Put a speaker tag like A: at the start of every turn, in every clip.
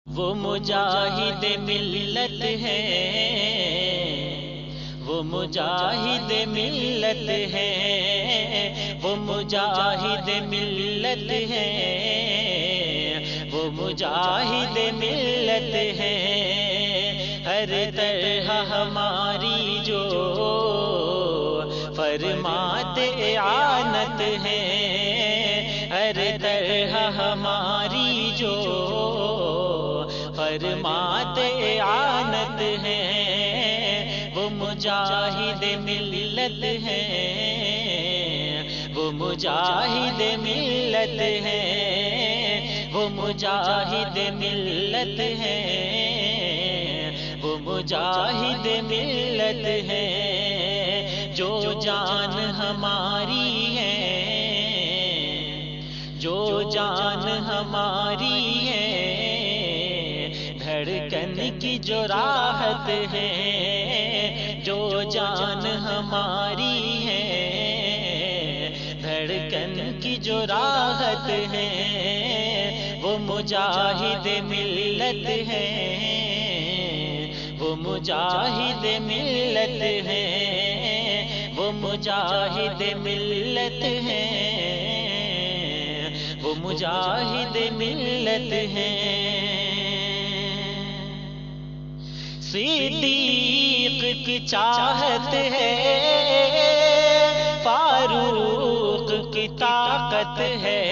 A: وہ مجاہد ملت ہے، وہ مجاہد ملت ہے، وہ مجاہد ملت ہے، وہ مجاہد ملت ہے۔ ہر طرح ہماری جو فرماتے اعانت ہے، ہر طرح ہماری جو فرماتے اعانت ہے، وہ مجاہد ملت ہے، وہ مجاہد ملت ہے، وہ مجاہد ملت ہے، وہ مجاہد ملت ہے۔ جو جان ہماری ہے، جو جان ہماری ہے، دھڑکن کی جو راحت ہے، جو جان ہماری ہے، دھڑکن کی جو راحت ہے، وہ مجاہد ملت ہے، وہ مجاہد ملت ہے، وہ مجاہد ملت ہے، وہ مجاہد ملت ہے۔ صدیق کی چاہت ہے، فاروق کی طاقت ہے،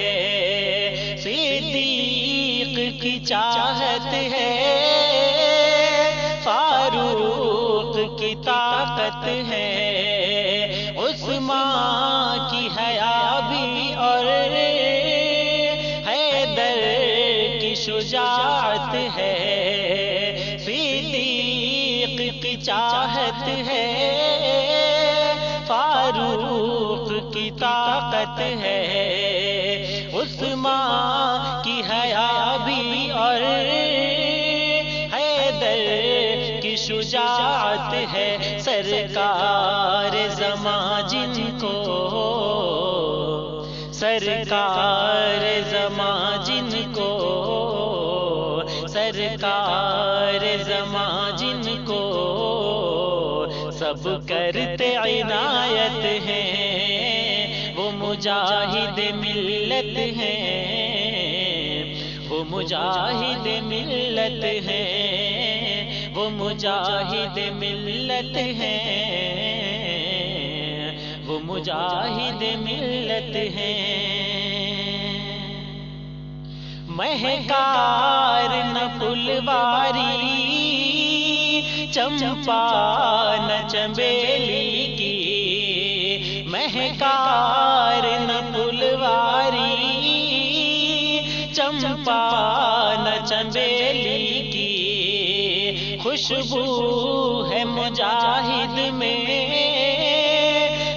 A: صدیق کی چاہت ہے، فاروق کی طاقت ہے، عثمان کی حیا بھی اور حیدر کی شجاعت ہے، صدیق کی چاہت ہے، فاروق کی طاقت ہے، عثمان کی حیا بھی اور حیدر کی شجاعت ہے۔ سرکار زمان جن کو، سرکار زمان جن کو، سرکار زمان جن کو سب کرتے عنایت ہیں، وہ مجاہد ملت ہیں، وہ مجاہد ملت ہیں، وہ مجاہد ملت ہیں، وہ مجاہد ملت ہیں۔ مہکار نہ پھلواری چمپا نہ چنبیلی کی، مہکار نہ پھلواری چمپا نہ چنبیلی کی، خوشبو ہے مجاہد میں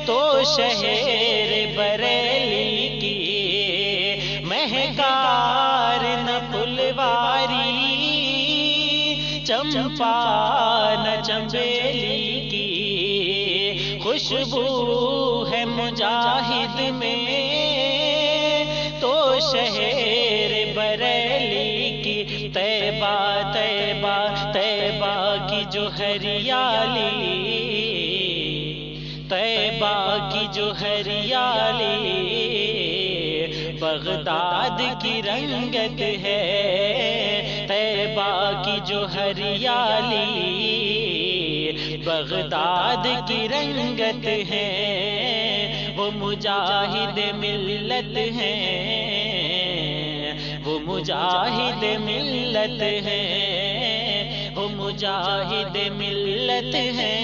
A: تو شہر بریلی کی، مہکار نہ پھلواری چمپا نہ چنبیلی کی، خوشبو ہے مجاہد میں تو شہر بریلی کی، طیبہ طیبہ طیبہ کی جو ہریالی، طیبہ کی جو ہریالی، بغداد کی رنگت ہے، طیبہ کی جو ہریالی، بغداد کی رنگت ہے، وہ مجاہد ملت ہے، وہ مجاہد ملت ہے، وہ مجاہد ملت ہے،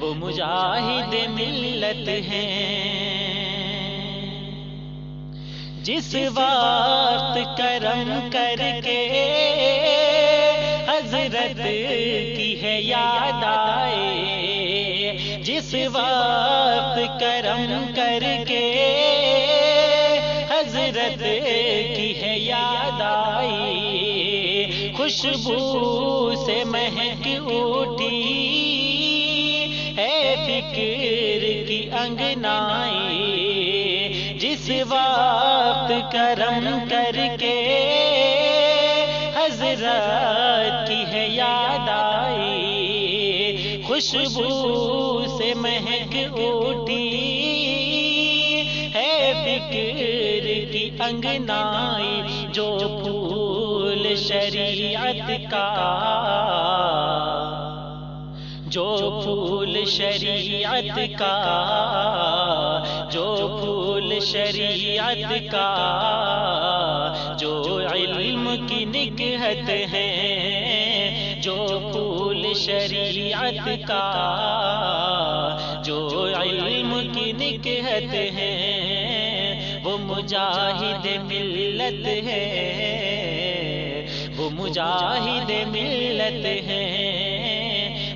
A: وہ مجاہد ملت ہے۔ جس وقت کرم کر کے حضرت کی ہے یاد آئے، جس وقت کرم کر کے حضرت کی ہے یاد آئی، خوشبو سے مہک اٹھی ہے فکر کی انگنائی، جس وقت کرم کر کے حضرت کی ہے یاد آئی، خوشبو سے مہک اٹھی ہے فکر کی انگنائی، جو پھول شریعت کا، جو پھول شریعت کا، جو پھول شریعت کا، جو علم کی نکہت ہے، جو پھول شریعت کا، جو علم کی نکہت ہے، وہ مجاہد ملت ہے، وہ مجاہد ملت ہے،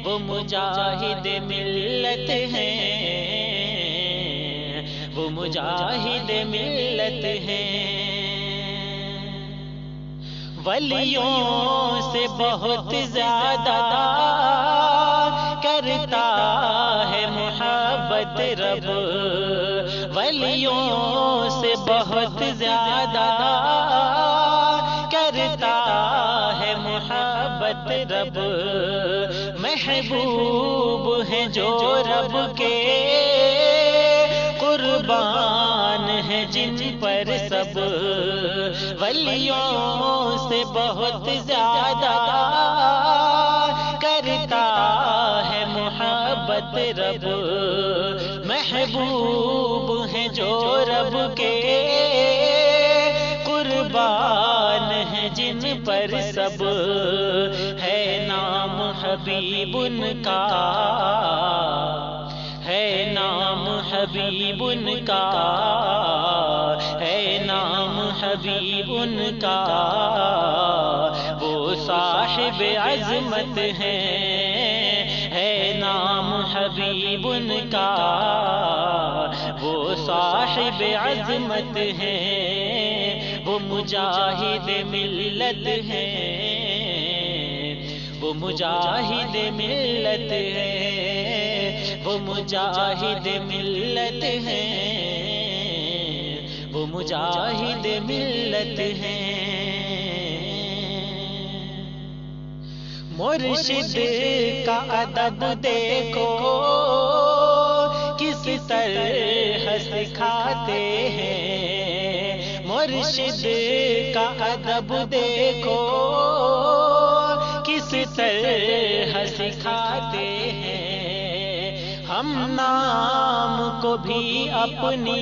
A: وہ مجاہد ملت ہے، وہ مجاہد ملت ہے۔ ولیوں سے بہت زیادہ کرتا ہے محبت رب، ولیوں سے بہت زیادہ کرتا ہے محبت رب، محبوب ہیں جو رب کے، قربان ہیں جن پر سب، ولیوں سے بہت زیادہ کرتا ہے محبت رب، محبوب ہیں جو رب کے، قربان ہیں جن پر سب، ہے نام حبیب ان کا، ہے نام حبیب ان کا، ہے نام حبیب ان کا، وہ صاحب عظمت ہے نام حبیب ان کا، وہ صاحب عظمت ہے، وہ مجاہد ملت ہے، وہ مجاہد ملت ہے، وہ مجاہد ملت ہے، وہ مجاہد ملت ہے۔ مرشد کا ادب دیکھو کس طرح سکھاتے ہیں، مرشد کا ادب دیکھو کس طرح سکھاتے ہیں، ہم نام کو بھی اپنی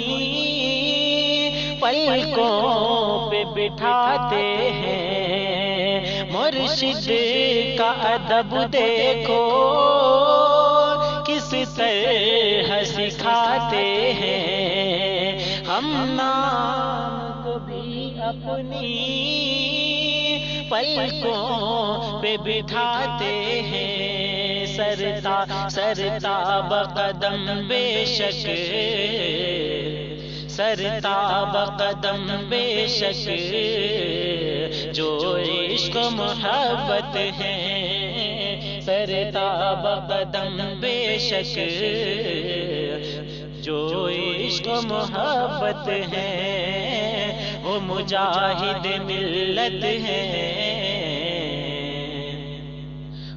A: پلکوں پہ بٹھاتے ہیں، مرشد کا ادب دیکھو کس طرح سکھاتے ہیں، ہم نام کو بھی اپنی پلکوں پہ بٹھاتے ہیں، سرتاب قدم بے شک، سرتاب قدم بے شک، جو عشق و محبت ہے، سرتاب قدم بے شک، جو عشق و محبت ہے، وہ مجاہد ملت ہے،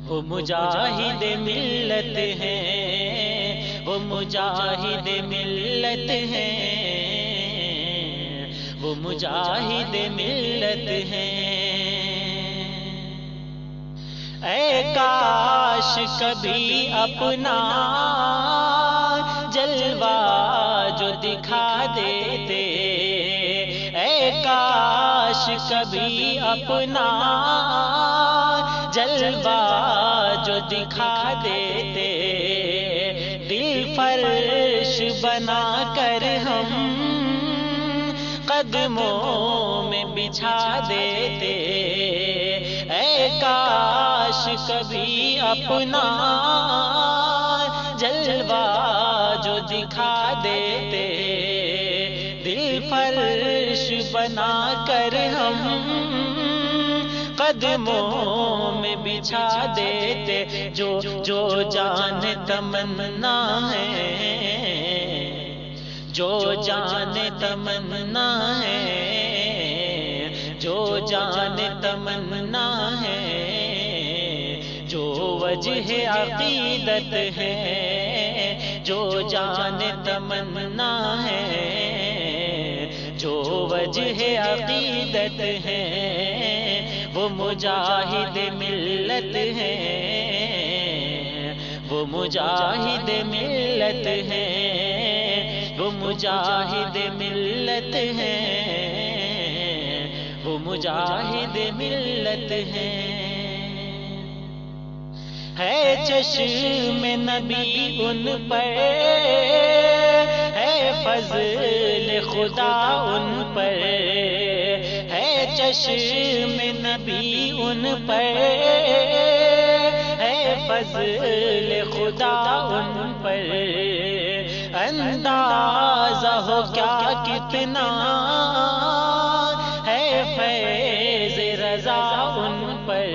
A: وہ مجاہد ملت ہے، وہ مجاہد ملت ہے، وہ مجاہد ملت ہے۔ اے کاش کبھی اپنا جلوہ جو دکھا دیتے، اے کاش کبھی اپنا جلوہ جو دکھا دیتے، دل فرش بنا کر ہم قدموں میں بچھا دیتے، اے کاش کبھی اپنا جلوہ جو دکھا دیتے، دل فرش بنا کر ہم قدموں میں بچھا دیتے، جو جان تمنا ہے، جو جان تمنا ہے، جو جان تمنا ہے، جو وجہ عقیدت ہے، جو جان تمنا ہے، جو وجہ عقیدت ہے، وہ مجاہد ملت ہے، وہ مجاہد ملت ہے، وہ مجاہد ملت ہے، وہ مجاہد ملت ہے۔ چشم نبی ان پر، ہے فضل خدا ان پر، ہے چشم نبی ان پر، ہے فضل خدا ان پر، اندازہ ہو کیا کتنا ہے فیض رضا ان پر،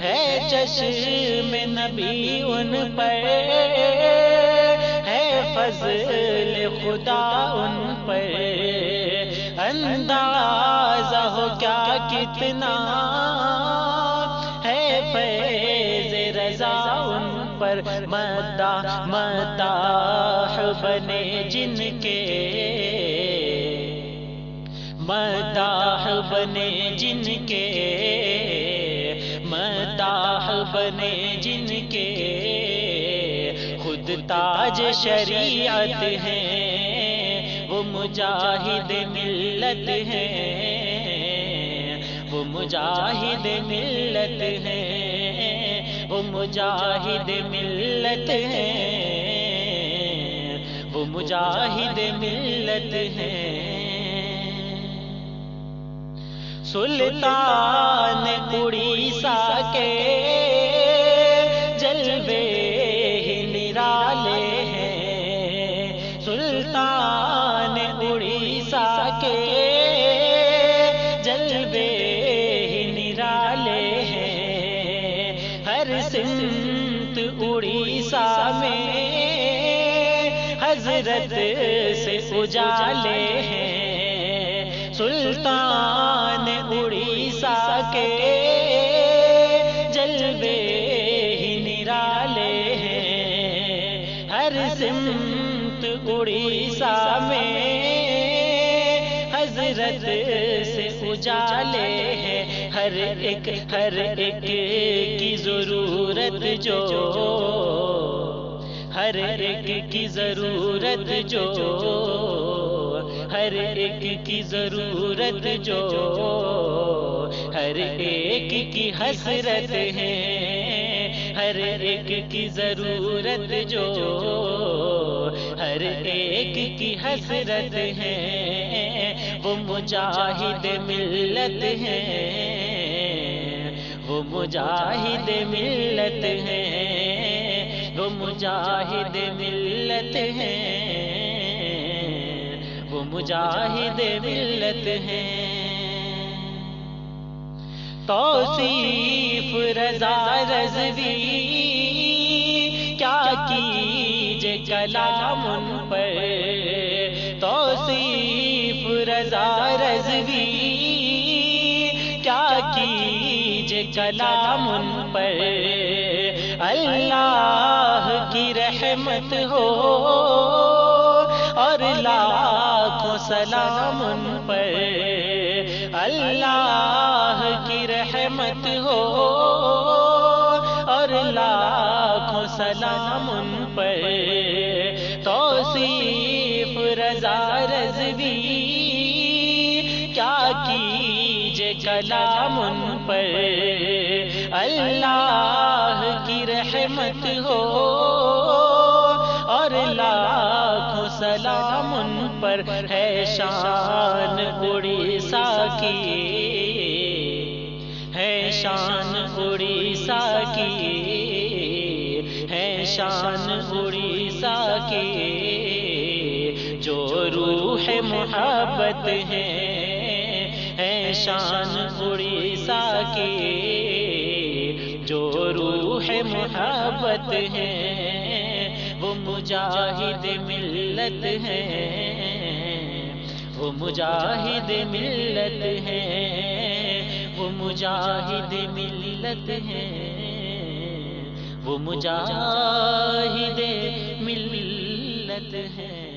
A: ہے چشم نبی ان پر، ہے فضل خدا ان پر، اندازہ ہو کیا کتنا ہے فیض رضا ان پر، مداح بنے جن کے، مداح بنے جن کے، مداح بنے جن کے، خود تاج شریعت ہیں، وہ مجاہد ملت ہیں، وہ مجاہد ملت ہیں، وہ مجاہد ملت ہیں، وہ مجاہد ملت ہیں۔ سلطان اڑیسہ کے جلوے ہی نرالے ہیں، سلطان اڑیسہ کے جلوے ہی نرالے ہیں، ہر سمت اڑیسہ میں حضرت سے اجالے ہیں، سلطان اڑیسہ کے جلوے ہی نرالے ہیں، ہر سمت اڑیسہ میں حضرت سے اجالے ہیں، ہر ایک کی ضرورت جو، ہر ایک کی ضرورت جو، ہر ایک کی ضرورت جو، ہر ایک کی حسرت ہے، ہر ایک کی ضرورت جو، ہر ایک کی حسرت ہے، وہ مجاہد ملت ہے، وہ مجاہد ملت ہے، وہ مجاہد ملت ہے، وہ مجاہد ملت ہے۔ توصیف رضا رضوی کیا کیجے کلام ان پر، توصیف رضا رضوی کیا کیجے کلام ان پر، اللہ کی رحمت ہو اور لاکھوں سلام ان پر، اللہ کی رحمت ہو اور لاکھوں سلام ان پر، توصیف رضا رضوی کیا کیجے کلام ان پر، اللہ کی رحمت ہو اور لاکھوں سلام ان پر، ہے شان اڑیسہ کی، ہے شان اڑیسہ کی، ہے شان اڑیسہ کی، جو روح محبت ہے شان اڑیسہ کی، جو روح محبت ہے وہ مجاہد ملت ہے، وہ مجاہد ملت ہیں، وہ مجاہد ملت ہیں، وہ مجاہد ملت ہیں۔